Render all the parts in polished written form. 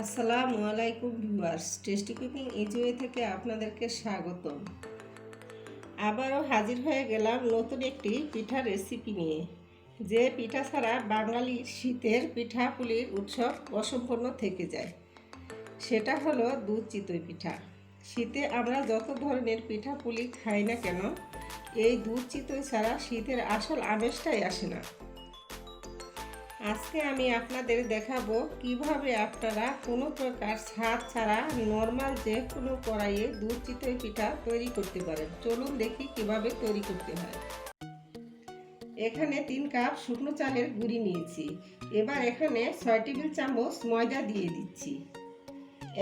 আসসালামু আলাইকুম viewers, tasty cooking easy way থেকে আপনাদেরকে স্বাগতম। আবারও হাজির হয়ে গেলাম নতুন একটি পিঠা রেসিপি নিয়ে। যে পিঠা ছাড়া বাঙালির শীতের পিঠাপুলির উৎসব অসম্পূর্ণ থেকে যায়, সেটা হলো দুধ চিতই পিঠা। শীতে আমরা যত ধরনের পিঠাপুলি খাই না কেন, এই দুধ চিতই ছাড়া শীতের আসল আমেজটাই আসে না। আজকে আমি আপনাদের দেখাবো কিভাবে আপনারা কোনো প্রকার স্বাদ ছাড়া নর্মাল যে কোনো কড়াইয়ে দুধ চিতই পিঠা তৈরি করতে পারেন। চলুন দেখি কিভাবে তৈরি করতে হয়। এখানে 3 কাপ শুকনো চালের গুঁড়ি নিয়েছি। এবার এখানে 6 টেবিল চামচ ময়দা দিয়ে দিচ্ছি।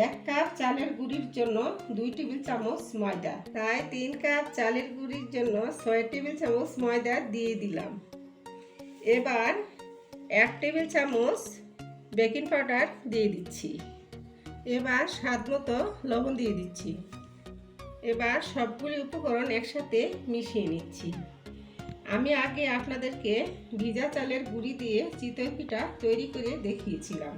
1 কাপ চালের গুঁড়ির জন্য 2 টেবিল চামচ ময়দা, তাই 3 কাপ চালের গুঁড়ির জন্য 6 টেবিল চামচ ময়দা দিয়ে দিলাম। এবার 1 টেবিল চামচ বেকিং পাউডার দিয়ে দিচ্ছি। এবার স্বাদ মতো লবণ দিয়ে দিচ্ছি। এবার সবগুলি উপকরণ একসাথে মিশিয়ে নিচ্ছি। আমি আগে আপনাদেরকে ভিজা চালের গুঁড়ি দিয়ে চিতই পিঠা তৈরি করে দেখিয়েছিলাম,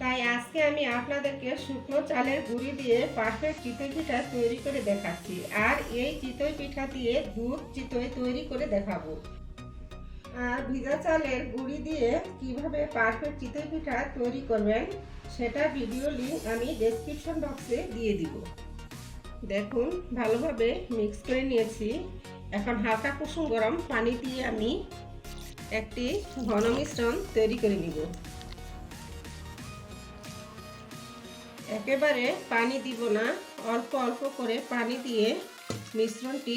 তাই আজকে আমি আপনাদেরকে শুকনো চালের গুঁড়ি দিয়ে পারফেক্ট চিতই পিঠা তৈরি করে দেখাচ্ছি। আর এই চিতই পিঠা দিয়ে দুধ চিতই তৈরি করে দেখাবো। আর ভিজা চালের গুঁড়ি দিয়ে কিভাবে পারফেক্ট চিতই পিঠা তৈরি করবেন সেটা ভিডিও লিংক আমি ডেসক্রিপশন বক্সে দিয়ে দিব। দেখুন, ভালোভাবে মিক্স করে নিয়েছি। এখন হালকা কুসুম গরম পানি দিয়ে আমি একটি ঘন মিশ্রণ তৈরি করে নিব। একেবারে পানি দিব না, অল্প অল্প করে পানি দিয়ে মিশ্রণটি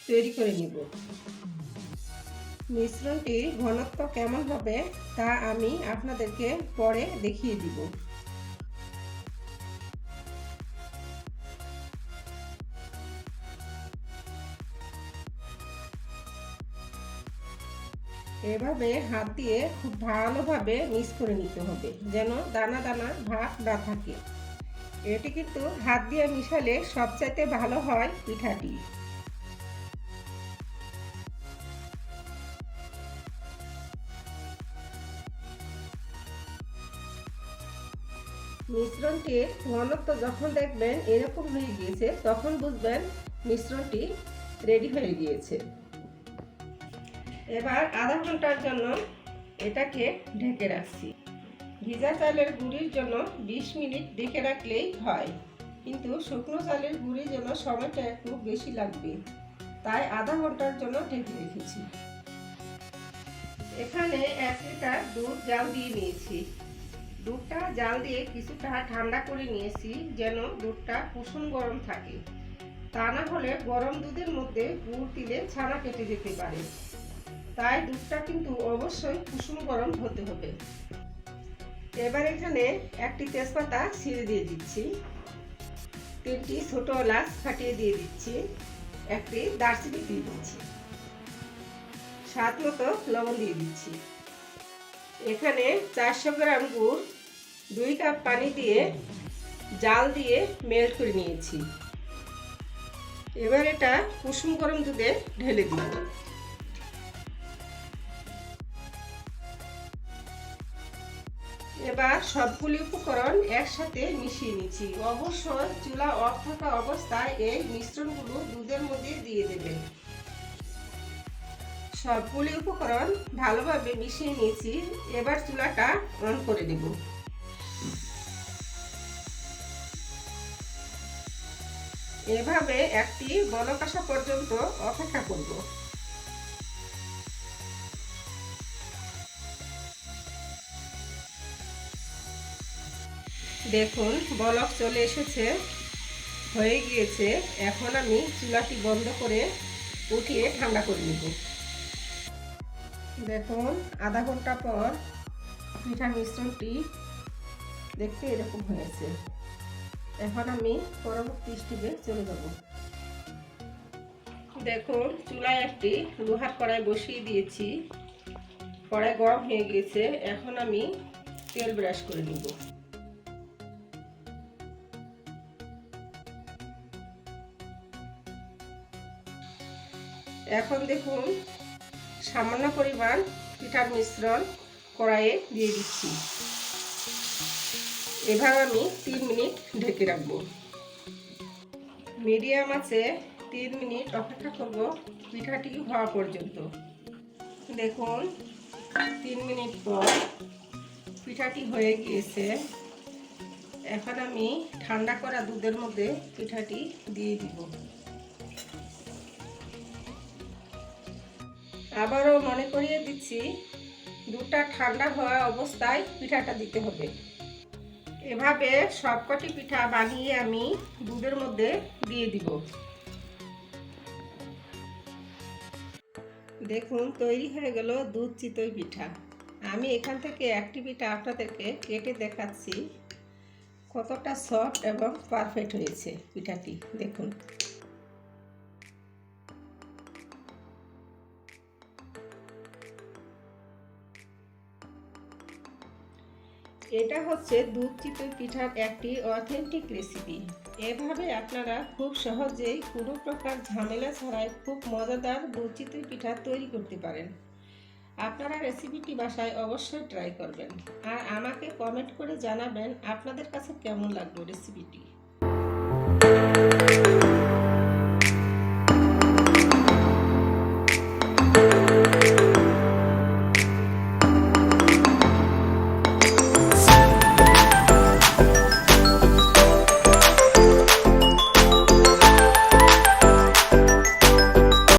তৈরি করে নিব। মিশ্রণটির ঘনত্ব কেমন হবে তা আমি আপনাদেরকে পরে দেখিয়ে দিব। এভাবে হাত দিয়ে খুব ভালোভাবে মিক্স করে নিতে হবে, যেন দানা দানা ভাব না থাকে। এটি কিন্তু হাত দিয়ে মিশালে সবচাইতে ভালো হয় পিঠাটি। মিশ্রণটির ঘনত্ব যখন দেখবেন এরকম হয়ে গিয়েছে, তখন বুঝবেন মিশ্রণটি রেডি হয়ে গিয়েছে। এবার আধা ঘন্টার জন্য এটাকে ঢেকে রাখছি। ভিজা চালের গুঁড়ির জন্য 20 মিনিট ঢেকে রাখলেই হয়, কিন্তু শুকনো চালের গুঁড়ির জন্য সময়টা একটু বেশি লাগবে, তাই আধা ঘন্টার জন্য ঢেকে রেখেছি। এখানে 1 লিটার দুধ জাল দিয়ে নিয়েছি। দুধটা জাল দিয়ে কিছুটা ঠান্ডা করে নিয়েছি, যেন দুধটা কুসুম গরম থাকে। তা না হলে গরম দুধের মধ্যে গুড় দিলে ছানা কেটে যেতে পারে, তাই দুধটা কিন্তু অবশ্যই কুসুম গরম হতে হবে। এবার এখানে একটি তেজপাতা ছিঁড়ে দিয়ে দিচ্ছি, 3টি ছোট এলাচ ফাটিয়ে দিয়ে দিচ্ছি, একটি দারচিনি দিয়ে দিচ্ছি, স্বাদ মতো লবণ দিয়ে দিচ্ছি। এখানে 400 গ্রাম গুড় 2 কাপ পানি দিয়ে জাল দিয়ে মেল্ট করে নিয়েছি। এবার এটা কুসুম গরম দুধে ঢেলে দিব। এবার সবগুলি উপকরণ একসাথে মিশিয়ে নিচ্ছি। অবশ্যই চুলা অফ থাকা অবস্থায় এই মিশ্রণগুলো দুধের মধ্যে দিয়ে দেবেন। সবগুলি উপকরণ ভালোভাবে মিশিয়ে নিয়েছি। এবার চুলাটা অন করে দেব। এভাবে একটি বলক আসা পর্যন্ত অপেক্ষা করব। দেখুন, বলক চলে এসেছে, হয়ে গিয়েছে। এখন আমি চুলাটি বন্ধ করে উঠিয়ে ঠান্ডা করে নেব। দেখুন, আধা ঘন্টা পর পিঠার মিশ্রণটি দেখতে এরকম হয়েছে। এখন আমি পরবর্তী স্টেপে চলে যাব। দেখুন, চুলায় একটি লোহার কড়াই বসিয়ে দিয়েছি। কড়াই গরম হয়ে গিয়েছে। এখন আমি তেল ব্রাশ করে নিব। এখন দেখুন, সামান্য পরিমাণ পিঠার মিশ্রণ কড়াইয়ে দিয়ে দিচ্ছি। এভাবে আমি 3 মিনিট ঢেকে রাখবো। মিডিয়াম আছে 3 মিনিট অপেক্ষা করব পিঠাটি হওয়া পর্যন্ত। দেখুন 3 মিনিট পর পিঠাটি হয়ে গিয়েছে। এখন আমি ঠান্ডা করা দুধের মধ্যে পিঠাটি দিয়ে দিব। আবারও মনে করিয়ে দিচ্ছি, দুধটা ঠান্ডা হওয়া অবস্থায় পিঠাটা দিতে হবে। এভাবে সবকটি পিঠা বানিয়ে আমি দুধের মধ্যে দিয়ে দিব। দেখুন তৈরি হয়ে গেল দুধ চিতই পিঠা। আমি এখান থেকে একটি পিঠা আপনাদেরকে কেটে দেখাচ্ছি কতটা সফট এবং পারফেক্ট হয়েছে পিঠাটি। দেখুন এটা হচ্ছে দুধ চিতই পিঠার একটি অথেন্টিক রেসিপি। এভাবে আপনারা খুব সহজেই কোনো প্রকার ঝামেলা ছাড়াই খুব মজাদার দুধ চিতই পিঠা তৈরি করতে পারেন। আপনারা রেসিপিটি বাসায় অবশ্যই ট্রাই করবেন আর আমাকে কমেন্ট করে জানাবেন আপনাদের কাছে কেমন লাগলো রেসিপিটি।